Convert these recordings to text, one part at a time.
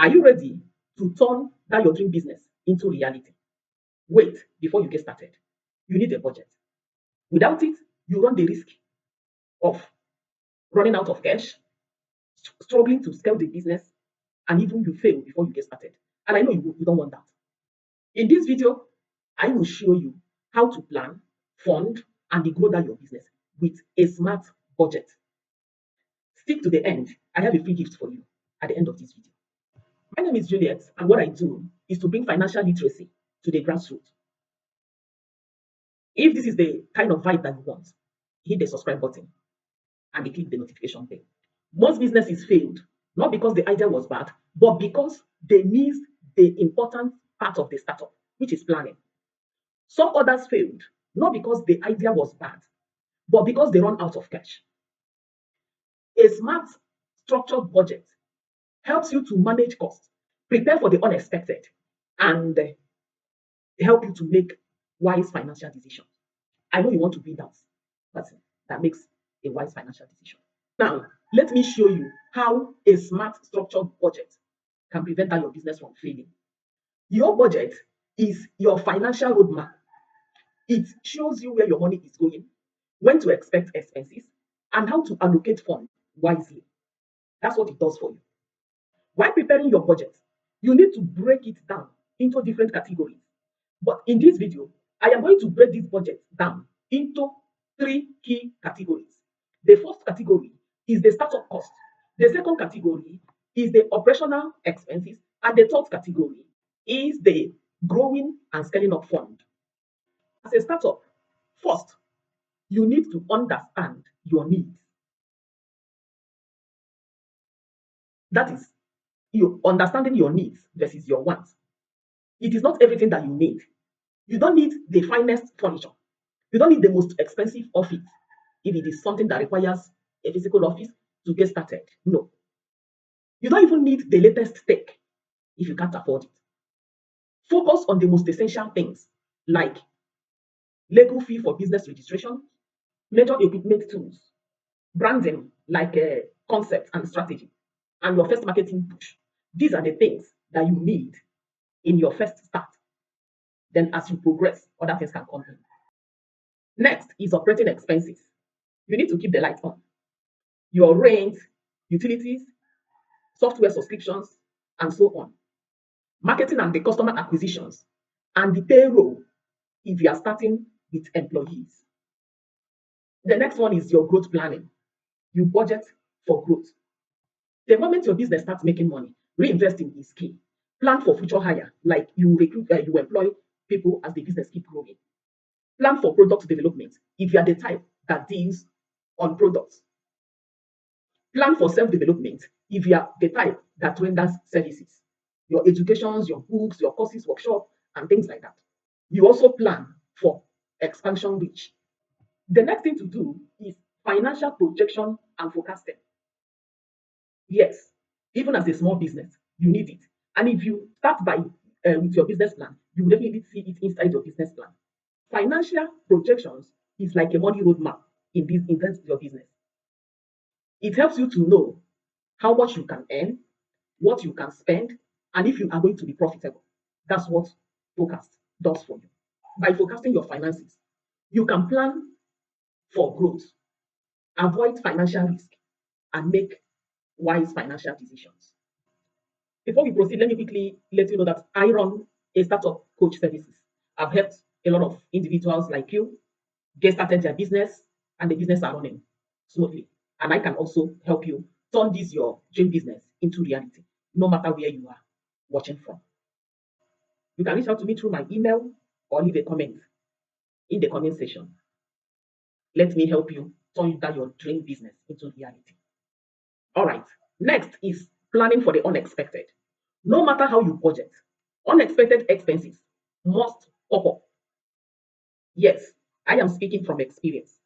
Are you ready to turn that your dream business into reality? Wait before you get started. You need a budget. Without it, you run the risk of running out of cash, struggling to scale the business, and even you fail before you get started. And I know you don't want that. In this video, I will show you how to plan, fund, and grow that your business with a smart budget. Stick to the end. I have a free gift for you at the end of this video. My name is Juliet, and what I do is to bring financial literacy to the grassroots. If this is the kind of vibe that you want, hit the subscribe button and click the notification bell. Most businesses failed, not because the idea was bad, but because they missed the important part of the startup, which is planning. Some others failed, not because the idea was bad, but because they run out of cash. A smart, structured budget helps you to manage costs, prepare for the unexpected, and help you to make wise financial decisions. I know you want to be that person that makes a wise financial decision. Now, let me show you how a smart, structured budget can prevent your business from failing. Your budget is your financial roadmap. It shows you where your money is going, when to expect expenses, and how to allocate funds wisely. That's what it does for you. While preparing your budget, you need to break it down into different categories. But in this video, I am going to break this budget down into 3 key categories. The first category is the startup cost. The second category is the operational expenses. And the third category is the growing and scaling up fund. As a startup, first, you need to understand your needs. That is, you understanding your needs versus your wants. It is not everything that you need. You don't need the finest furniture. You don't need the most expensive office if it is something that requires a physical office to get started. No. You don't even need the latest tech if you can't afford it. Focus on the most essential things like legal fee for business registration, major equipment tools, branding like a concept and strategy, and your first marketing push. These are the things that you need in your first start. Then as you progress, other things can come in. Next is operating expenses. You need to keep the lights on. Your rent, utilities, software subscriptions, and so on. Marketing and the customer acquisitions, and the payroll if you are starting with employees. The next one is your growth planning. You budget for growth. The moment your business starts making money, reinvesting is key. Plan for future hire, like you recruit, you employ people as the business keep growing. Plan for product development if you are the type that deals on products. Plan for self-development if you are the type that renders services, your educations, your books, your courses, workshop, and things like that. You also plan for expansion reach. The next thing to do is financial projection and forecasting. Yes, even as a small business, you need it. And if you start by with your business plan, you will definitely see it inside your business plan. Financial projections is like a money roadmap in terms of your business. It helps you to know how much you can earn, what you can spend, and if you are going to be profitable. That's what forecast does for you. By forecasting your finances, you can plan for growth, avoid financial risk, and make wise financial decisions. Before we proceed, let me quickly let you know that I run a startup coach services. I've helped a lot of individuals like you get started their business and the business are running smoothly. And I can also help you turn this your dream business into reality, no matter where you are watching from. You can reach out to me through my email or leave a comment in the comment section. Let me help you turn that your dream business into reality. All right. Next is planning for the unexpected. No matter how you budget, unexpected expenses must pop up. Yes, I am speaking from experience.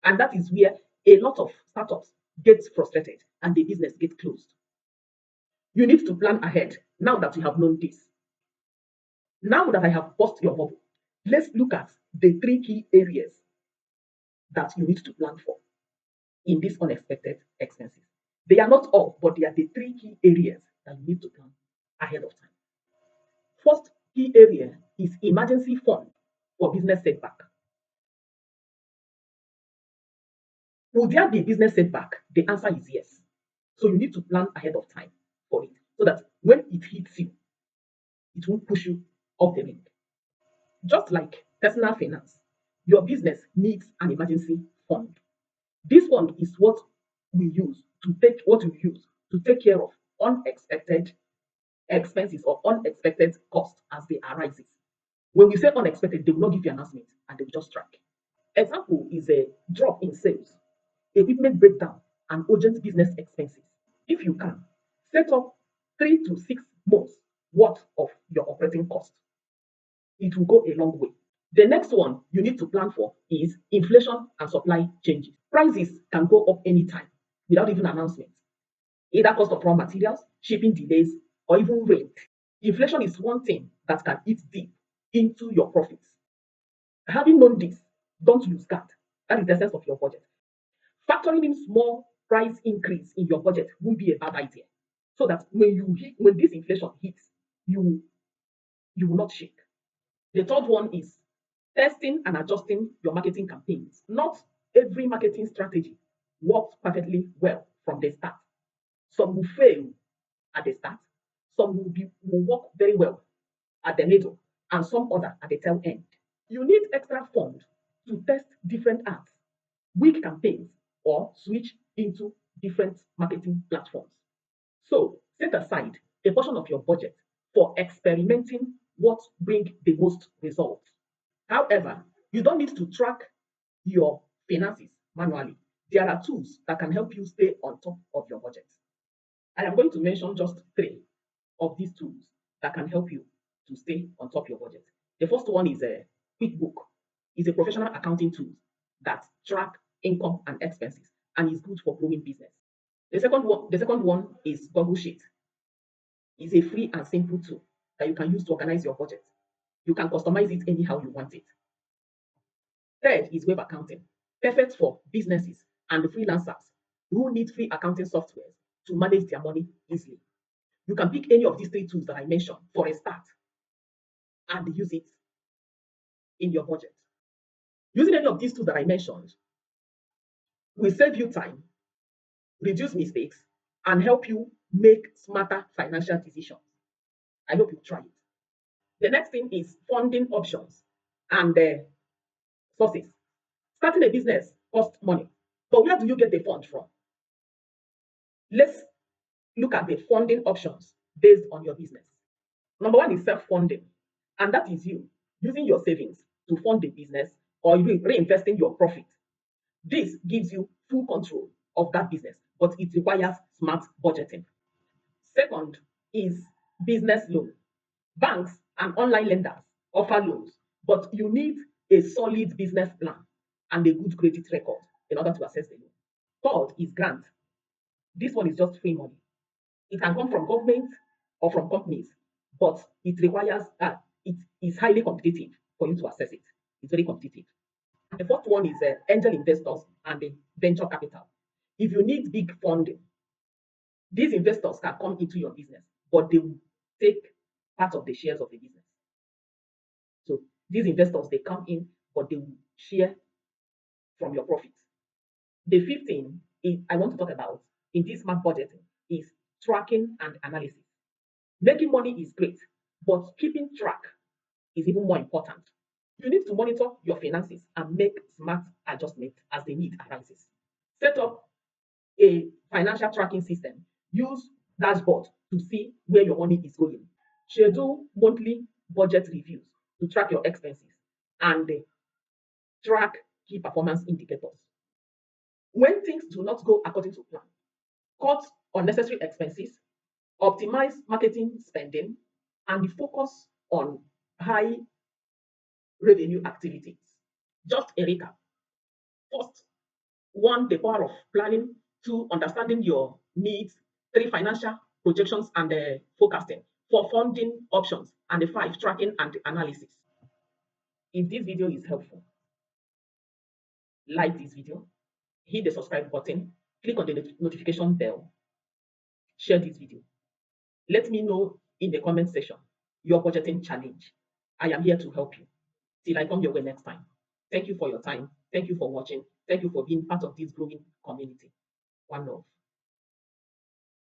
And that is where a lot of startups get frustrated and the business gets closed. You need to plan ahead now that you have known this. Now that I have bust your bubble, let's look at the 3 key areas that you need to plan for in these unexpected expenses. They are not all, but they are the 3 key areas that you need to plan ahead of time. First key area is emergency fund for business setback. Will there be business setback? The answer is yes. So you need to plan ahead of time for it so that when it hits you, it won't push you off the link. Just like personal finance, your business needs an emergency fund. This fund is what we use to take care of unexpected expenses or unexpected costs as they arise. When we say unexpected, they will not give you an announcement and they will just strike. Example is a drop in sales, equipment breakdown, and urgent business expenses. If you can, set up 3 to 6 months worth of your operating cost. It will go a long way. The next one you need to plan for is inflation and supply changes. Prices can go up anytime without even announcement, either cost of raw materials, shipping delays, or even rent. Inflation is one thing that can eat deep into your profits. Having known this, don't lose guard. That is the essence of your budget. Factoring in small price increase in your budget will be a bad idea. So that when this inflation hits, you you will not shake. The third one is testing and adjusting your marketing campaigns. Not every marketing strategy works perfectly well from the start. Some will fail at the start, some will work very well at the middle, and some other at the tail end. You need extra funds to test different ads, weak campaigns, or switch into different marketing platforms. So set aside a portion of your budget for experimenting what bring the most results. However, you don't need to track your finances manually. There are tools that can help you stay on top of your budget. I am going to mention just three of these tools that can help you to stay on top of your budget. The first one is a QuickBook. It's a professional accounting tool that track income and expenses and is good for growing business. The second one is Google Sheet. It's a free and simple tool that you can use to organize your budget. You can customize it anyhow you want it. Third is web accounting, perfect for businesses and freelancers who need free accounting software to manage their money easily. You can pick any of these three tools that I mentioned for a start and use it in your budget. Using any of these tools that I mentioned will save you time, reduce mistakes, and help you make smarter financial decisions. I hope you try it. The next thing is funding options and sources. Starting a business costs money, but where do you get the fund from? Let's look at the funding options based on your business. Number one is self-funding, and that is you using your savings to fund the business or you reinvesting your profit. This gives you full control of that business, but it requires smart budgeting. Second is business loan. Banks and online lenders offer loans, but you need a solid business plan and a good credit record in order to access the loan. Third is grant. This one is just free money. It can come from government or from companies, but it is highly competitive for you to access it. It's very competitive. The fourth one is angel investors and the venture capital. If you need big funding, these investors can come into your business, but they will take part of the shares of the business. So these investors they come in, but they will share from your profits. The fifth thing I want to talk about in this smart budgeting is tracking and analysis. Making money is great, but keeping track is even more important. You need to monitor your finances and make smart adjustments as the need arises. Set up a financial tracking system. Use dashboard to see where your money is going. Schedule monthly budget reviews to track your expenses and track key performance indicators. When things do not go according to plan, cut unnecessary expenses, optimize marketing spending, and focus on high revenue activities. Just a recap. First, one, the power of planning. Two, understanding your needs. Three, financial projections and forecasting. Four, funding options. And the five, tracking and analysis. If this video is helpful, like this video, hit the subscribe button, click on the notification bell, share this video. Let me know in the comment section your budgeting challenge. I am here to help you. Till I come your way next time. Thank you for your time. Thank you for watching. Thank you for being part of this growing community. One love.